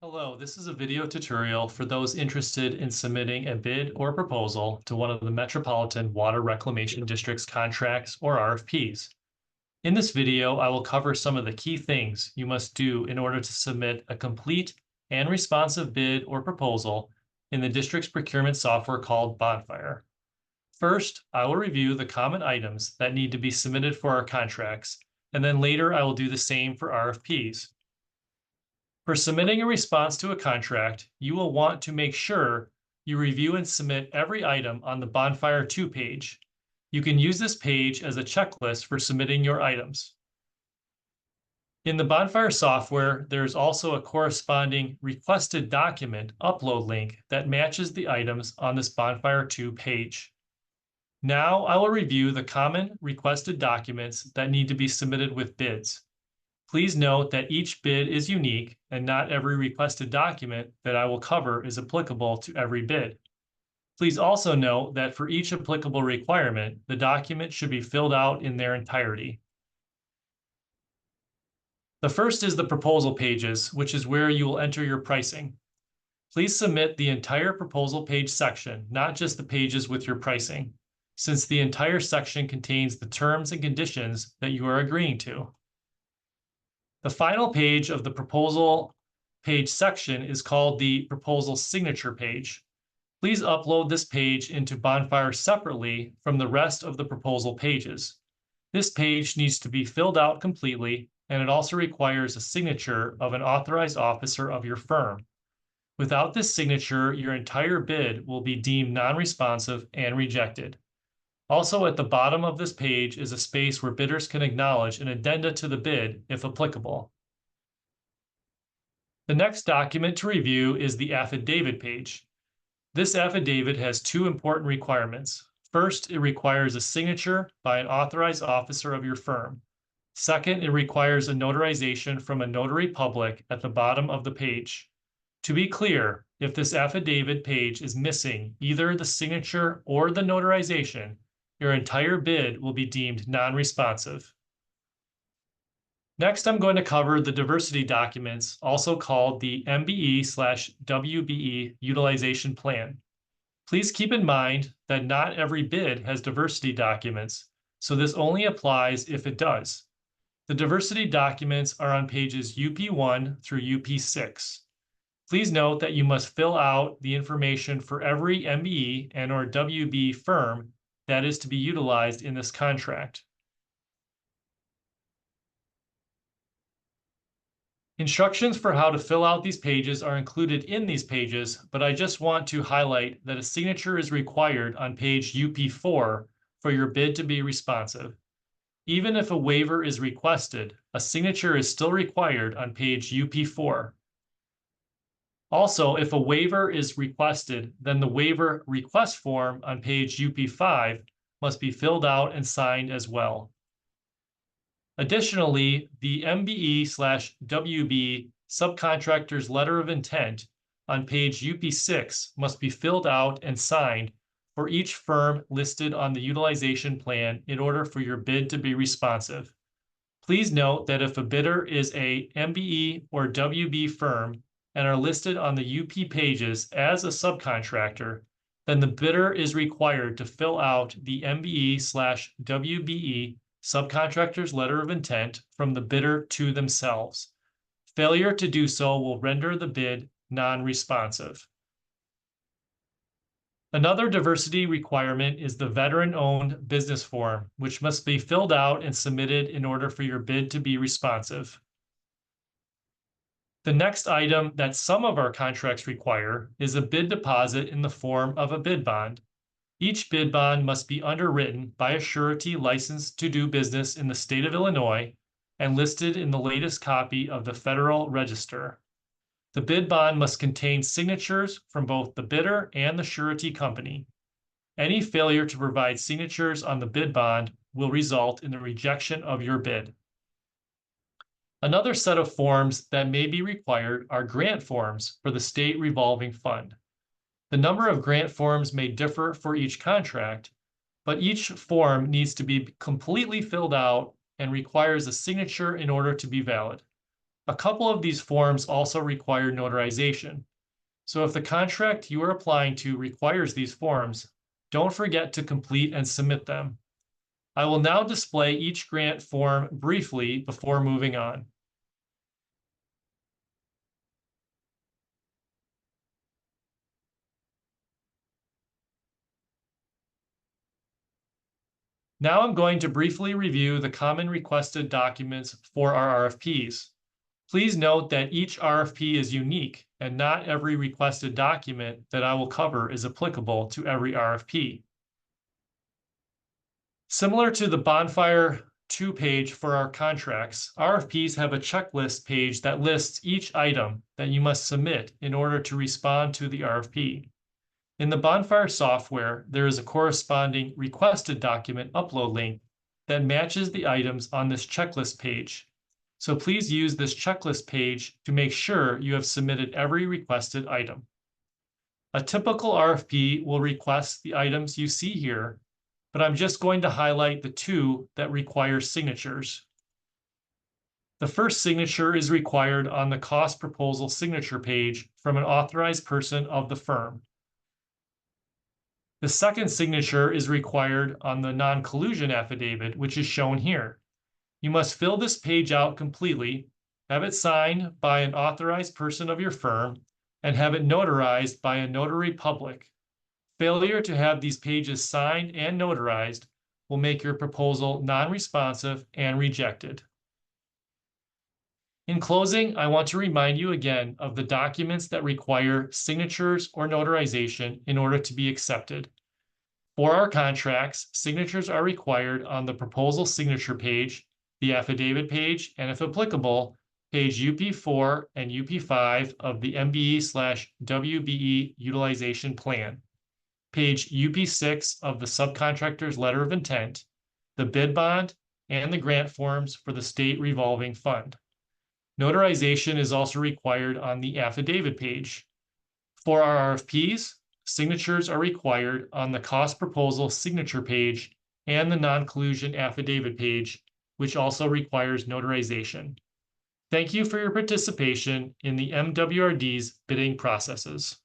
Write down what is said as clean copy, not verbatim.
Hello, this is a video tutorial for those interested in submitting a bid or proposal to one of the Metropolitan Water Reclamation District's contracts or RFPs. In this video, I will cover some of the key things you must do in order to submit a complete and responsive bid or proposal in the district's procurement software called Bonfire. First, I will review the common items that need to be submitted for our contracts, and then later I will do the same for RFPs. For submitting a response to a contract, you will want to make sure you review and submit every item on the Bonfire 2 page. You can use this page as a checklist for submitting your items. In the Bonfire software, there is also a corresponding requested document upload link that matches the items on this Bonfire 2 page. Now I will review the common requested documents that need to be submitted with bids. Please note that each bid is unique and not every requested document that I will cover is applicable to every bid. Please also note that for each applicable requirement, the document should be filled out in their entirety. The first is the proposal pages, which is where you will enter your pricing. Please submit the entire proposal page section, not just the pages with your pricing, since the entire section contains the terms and conditions that you are agreeing to. The final page of the proposal page section is called the proposal signature page. Please upload this page into Bonfire separately from the rest of the proposal pages. This page needs to be filled out completely, and it also requires a signature of an authorized officer of your firm. Without this signature, your entire bid will be deemed non-responsive and rejected. Also, at the bottom of this page is a space where bidders can acknowledge an addenda to the bid, if applicable. The next document to review is the affidavit page. This affidavit has two important requirements. First, it requires a signature by an authorized officer of your firm. Second, it requires a notarization from a notary public at the bottom of the page. To be clear, if this affidavit page is missing either the signature or the notarization, your entire bid will be deemed non-responsive. Next, I'm going to cover the diversity documents, also called the MBE/WBE utilization plan. Please keep in mind that not every bid has diversity documents, so this only applies if it does. The diversity documents are on pages UP1 through UP6. Please note that you must fill out the information for every MBE and/or WB firm that is to be utilized in this contract. Instructions for how to fill out these pages are included in these pages, but I just want to highlight that a signature is required on page UP4 for your bid to be responsive. Even if a waiver is requested, a signature is still required on page UP4. Also, if a waiver is requested, then the waiver request form on page UP5 must be filled out and signed as well. Additionally, the MBE/WB subcontractor's letter of intent on page UP6 must be filled out and signed for each firm listed on the utilization plan in order for your bid to be responsive. Please note that if a bidder is a MBE or WB firm and are listed on the UP pages as a subcontractor, then the bidder is required to fill out the MBE/WBE subcontractor's letter of intent from the bidder to themselves. Failure to do so will render the bid non-responsive. Another diversity requirement is the veteran-owned business form, which must be filled out and submitted in order for your bid to be responsive. The next item that some of our contracts require is a bid deposit in the form of a bid bond. Each bid bond must be underwritten by a surety licensed to do business in the state of Illinois and listed in the latest copy of the Federal Register. The bid bond must contain signatures from both the bidder and the surety company. Any failure to provide signatures on the bid bond will result in the rejection of your bid. Another set of forms that may be required are grant forms for the state revolving fund. The number of grant forms may differ for each contract, but each form needs to be completely filled out and requires a signature in order to be valid. A couple of these forms also require notarization. So if the contract you are applying to requires these forms, don't forget to complete and submit them. I will now display each grant form briefly before moving on. Now I'm going to briefly review the common requested documents for our RFPs. Please note that each RFP is unique and not every requested document that I will cover is applicable to every RFP. Similar to the Bonfire 2 page for our contracts, RFPs have a checklist page that lists each item that you must submit in order to respond to the RFP. In the Bonfire software, there is a corresponding requested document upload link that matches the items on this checklist page. So please use this checklist page to make sure you have submitted every requested item. A typical RFP will request the items you see here, but I'm just going to highlight the two that require signatures. The first signature is required on the cost proposal signature page from an authorized person of the firm. The second signature is required on the non-collusion affidavit, which is shown here. You must fill this page out completely, have it signed by an authorized person of your firm, and have it notarized by a notary public. Failure to have these pages signed and notarized will make your proposal non-responsive and rejected. In closing, I want to remind you again of the documents that require signatures or notarization in order to be accepted. For our contracts, signatures are required on the proposal signature page, the affidavit page, and if applicable, page UP4 and UP5 of the MBE/WBE utilization plan, page UP6 of the subcontractor's letter of intent, the bid bond, and the grant forms for the state revolving fund. Notarization is also required on the affidavit page. For our RFPs, signatures are required on the cost proposal signature page and the non-collusion affidavit page, which also requires notarization. Thank you for your participation in the MWRD's bidding processes.